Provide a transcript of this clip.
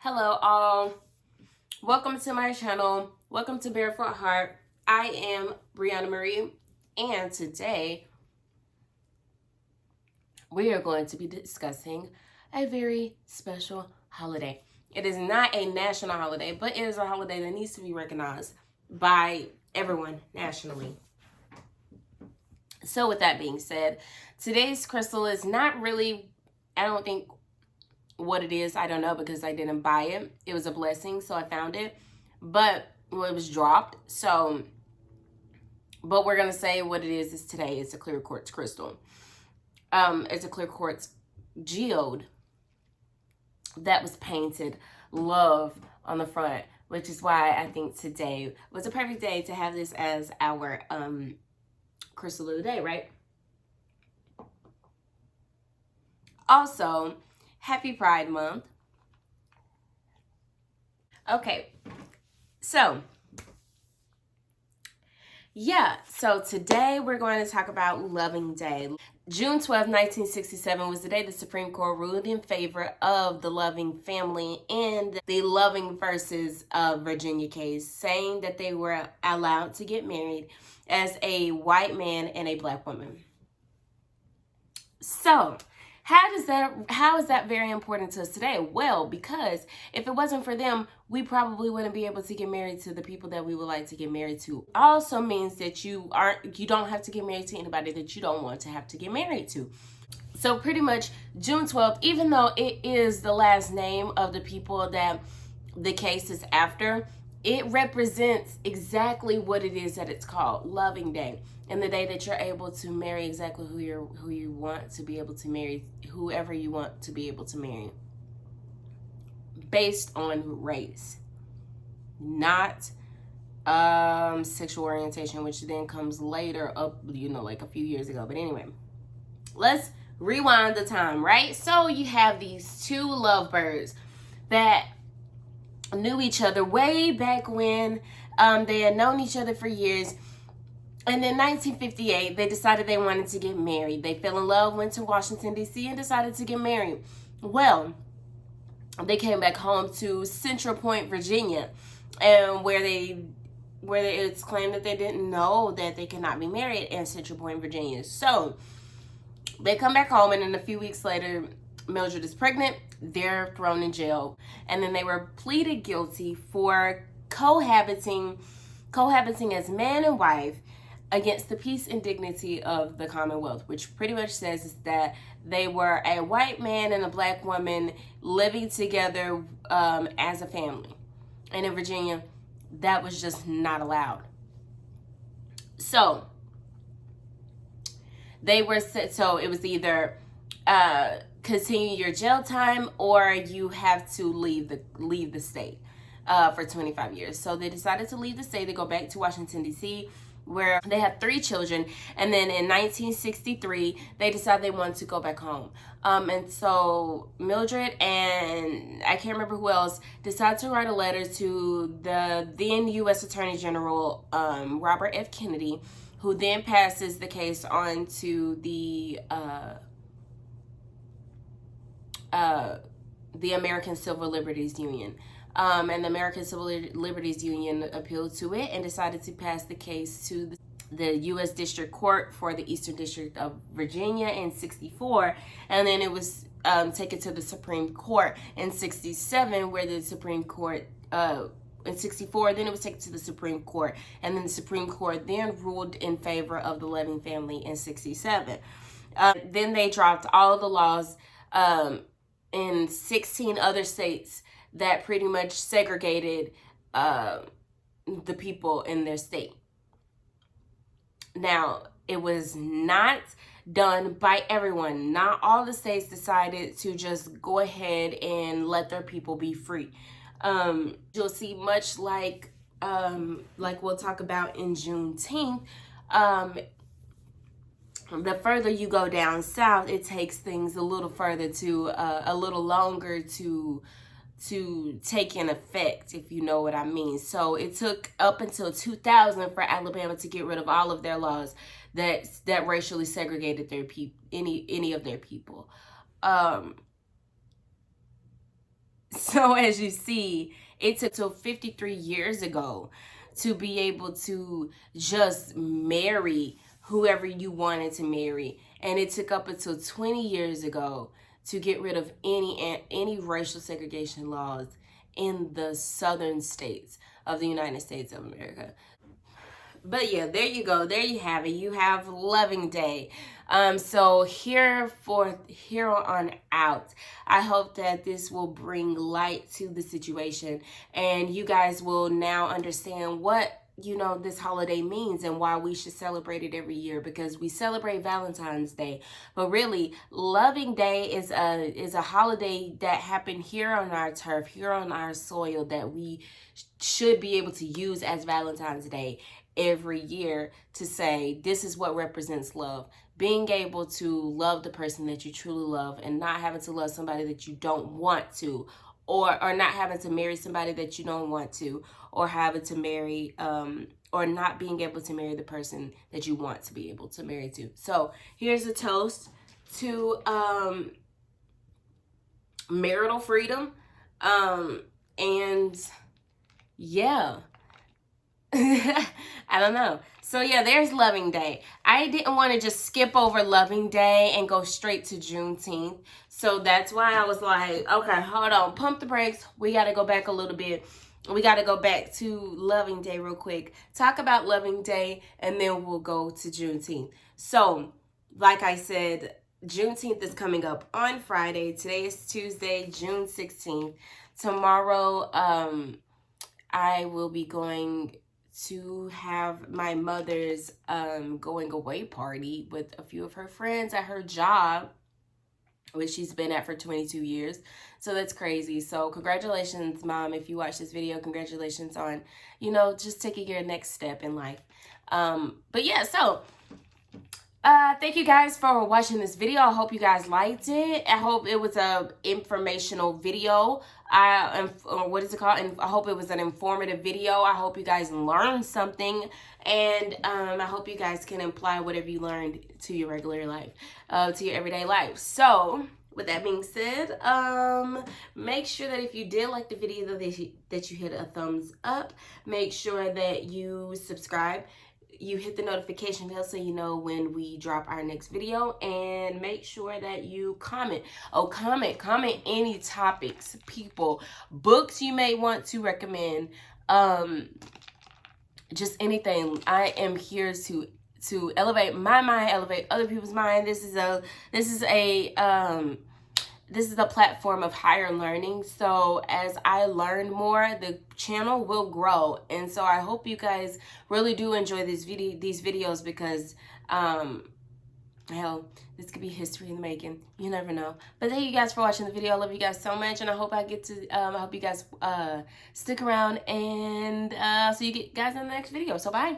Hello all, welcome to my channel, welcome to Barefoot Heart. I am Brianna Marie, and today we are going to be discussing a very special holiday. It is not a national holiday, but it is a holiday that needs to be recognized by everyone nationally. So with that being said, today's crystal is not really, I don't think, what it is. I don't know, because I didn't buy it. It was a blessing, so I found it, but it was dropped. But we're gonna say what it is today. It's a clear quartz crystal. It's a clear quartz geode that was painted love on the front, which is why I think today was a perfect day to have this as our crystal of the day, right? Also, happy Pride Month. Okay, so today we're going to talk about Loving Day. June 12, 1967 was the day the Supreme Court ruled in favor of the Loving family in the Loving versus Virginia case, saying that they were allowed to get married as a white man and a black woman. So, how is that very important to us today? Well, because if it wasn't for them, we probably wouldn't be able to get married to the people that we would like to get married to. Also means that you don't have to get married to anybody that you don't want to have to get married to. So pretty much June 12th, even though it is the last name of the people that the case is after, it represents exactly what it is that it's called, Loving Day. And the day that you're able to marry exactly who you want to be able to marry, whoever you want to be able to marry, based on race, not sexual orientation, which then comes later up, like a few years ago. But anyway, let's rewind the time, right? So you have these two lovebirds that knew each other way back when. They had known each other for years. And in 1958, they decided they wanted to get married. They fell in love, went to Washington, D.C., and decided to get married. Well, they came back home to Central Point, Virginia, and where it's claimed that they didn't know that they could not be married in Central Point, Virginia. So they come back home, and then a few weeks later, Mildred is pregnant. They're thrown in jail, and then they were pleaded guilty for cohabiting as man and wife against the peace and dignity of the Commonwealth, which pretty much says that they were a white man and a black woman living together as a family. And in Virginia, that was just not allowed. So it was either continue your jail time or you have to leave the state for 25 years. So they decided to leave the state. They go back to Washington, D.C., where they have 3 children. And then in 1963, they decided they wanted to go back home. And so Mildred and I can't remember who else decided to write a letter to the then U.S. Attorney General, Robert F. Kennedy, who then passes the case on to the American Civil Liberties Union. And the American Civil Liberties Union appealed to it and decided to pass the case to the U.S. District Court for the Eastern District of Virginia in 64. And then it was taken to the Supreme Court in 67, where the Supreme Court, in 64, then it was taken to the Supreme Court. And then the Supreme Court then ruled in favor of the Loving family in 67. Then they dropped all the laws in 16 other states that pretty much segregated the people in their state. Now, it was not done by everyone. Not all the states decided to just go ahead and let their people be free. You'll see, much like we'll talk about in Juneteenth, the further you go down south, it takes things a little further a little longer to take in effect, if you know what I mean. So it took up until 2000 for Alabama to get rid of all of their laws that racially segregated their any of their people. So as you see, it took till 53 years ago to be able to just marry whoever you wanted to marry. And it took up until 20 years ago to get rid of any racial segregation laws in the southern states of the United States of America. But yeah, there you go. There you have it. You have Loving Day. So here on out, I hope that this will bring light to the situation, and you guys will now understand what this holiday means and why we should celebrate it every year, because we celebrate Valentine's Day, but really Loving Day is a holiday that happened here on our turf, here on our soil, that we should be able to use as Valentine's Day every year to say this is what represents love. Being able to love the person that you truly love, and not having to love somebody that you don't want to, or not having to marry somebody that you don't want to, or having to marry or not being able to marry the person that you want to be able to marry to. So here's a toast to marital freedom, and yeah. I don't know. So yeah, there's Loving Day. I didn't want to just skip over Loving Day and go straight to Juneteenth. So that's why I was like, okay, hold on, pump the brakes. We got to go back a little bit. We got to go back to Loving Day real quick. Talk about Loving Day, and then we'll go to Juneteenth. So, like I said, Juneteenth is coming up on Friday. Today is Tuesday, June 16th. Tomorrow, I will be going to have my mother's going away party with a few of her friends at her job, which she's been at for 22 years. So that's crazy. So congratulations, Mom, if you watch this video. Congratulations on, just taking your next step in life. But yeah, so thank you guys for watching this video. I hope you guys liked it. I hope it was a informational video. What is it called? And I hope it was an informative video. I hope you guys learned something, and I hope you guys can apply whatever you learned to your regular life, to your everyday life. So with that being said, make sure that if you did like the video that you hit a thumbs up. Make sure that you subscribe. You hit the notification bell so you know when we drop our next video, and make sure that you comment. Comment any topics, people, books you may want to recommend, just anything. I am here to elevate my mind, elevate other people's mind. This is a platform of higher learning. So as I learn more, the channel will grow. And so I hope you guys really do enjoy these videos, because hell, this could be history in the making. You never know. But thank you guys for watching the video. I love you guys so much, and I hope I hope you guys stick around, and see you guys in the next video. So bye.